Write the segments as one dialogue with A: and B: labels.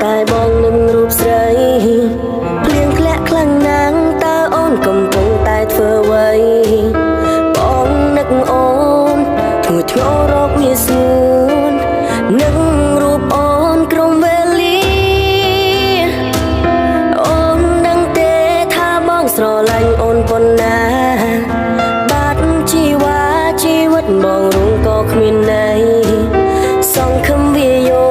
A: តែបងនឹងរូបស្រីភ្លៀងធ្លាក់ខ្លាំងណាស់តើអូនកំពុងតែធ្វើអ្វីបងនឹកអូនធ្ងន់ធ្ងររកងាយស្រួលនឹងរូបអូនក្រុមវេលាអូនដឹងទេថាបងស្រឡាញ់អូនប៉ុណ្ណាបាត់ជីវ៉ាជីវិតបងរងក៏គ្មានន័យសង្ឃឹមវាយោ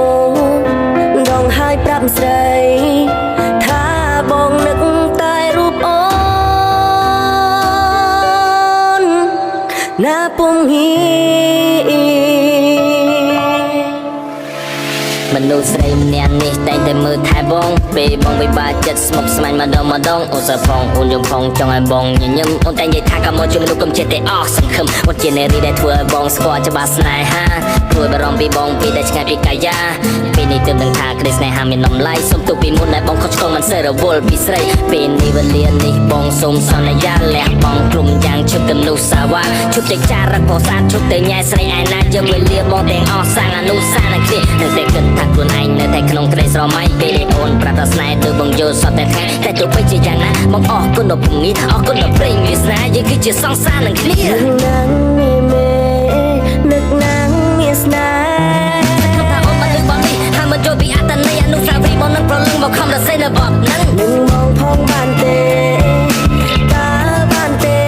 A: ដងហើយប្រាប់ស្រីថាបងនឹកតែរូបអូនណាពុំហ៊ីមនុស្សស្រីម្នាក់នេះតែងតែមើលថែបងពេលបងវិបាកចិត្តស្មុគស្មាញម្ដងអូនសើផងអូនយំផងចង់ឲ្យបងញញឹមអូនតែនិយាយថាក៏មកជួយមនុស្សកុំចិត្តទេអស់សង្ឃឹមអូនជានារីដែលធ្វើឲ្យបងស្គាល់ច្បាស់ស្នេហាព្រួយបារម្ភពីបងពីដែលឆ្ងាយពីកាយាពេលនេះទើបដឹងថាក្តីស្នេហាមានតម្លៃសុំទោសពីមុនដែលបងខុសឆ្គងមិនសូវរវល់ពីស្រីពេលនេះវេលានេះបងសូមសន្យាលះបងព្រមយ៉ាងជប់គំនុសាវ៉ាជប់តែចារឹកពោសាទជប់តែញ៉ែស្រីឯណាយកវេលាបងទាំងអស់សាំងអនុសានឹងគ្នានឹងតែគិតថាខ្លួនឯងនៅតែក្នុងក្តីស្រមៃពេលនេះអូនប្រាថ្នាស្នេហ៍ទៅបងយល់សតតែថ្ងៃតែទោះបីជាយ៉ាងណាបងអរគុណដល់ភូមិអរគុណដល់ព្រេងវាសនាយើងគឺជាសង្សារនឹងគ្នានឹងមេនឹកណាំងមានស្នេហ៍ថាអូនបានលើកបងនេះហើយមិនចូលពីអត្តន័យអនុស្សាវរីយ៍បងនឹងប្រលឹងមកខំរសេនៅបបនឹងបងផងបានទេតើបានទេ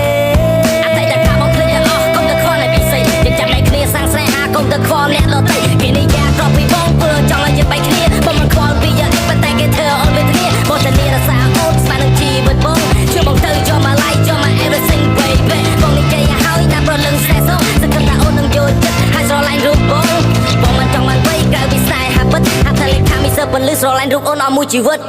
A: អតីតកាលបងឃើញអស់កុំទៅខ្វល់ឲ្យពិសេសយើងចាំតែគ្នាសាំងស្នេហាកុំទៅខ្វល់អ្នកដទៃគេនិយាយក្រោបពីបងព្រោះចង់ឲ្យយើងបែកគ្នាបងមិនខ្វល់ពីយើងប៉ុន្តែគេធ្វើអូនវេទនាបងតែរសាអូនស្មាននឹងជីវិតបងជួយបងទៅយកមក like យកមក everything baby បងនិយាយឲ្យណាប្រលឹងស្នេហ៍សង្ឃឹមថាអូននឹងយល់ចិត្តហើយស្រឡាញ់រូបបងមិនចង់បានវ័យក្រៅពីស្នេហាពិតហាក់ថាលេខថាមីសើពលឺស្រឡាញ់រូបអូនអស់មួយជីវិត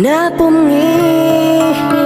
A: ណាពុំងា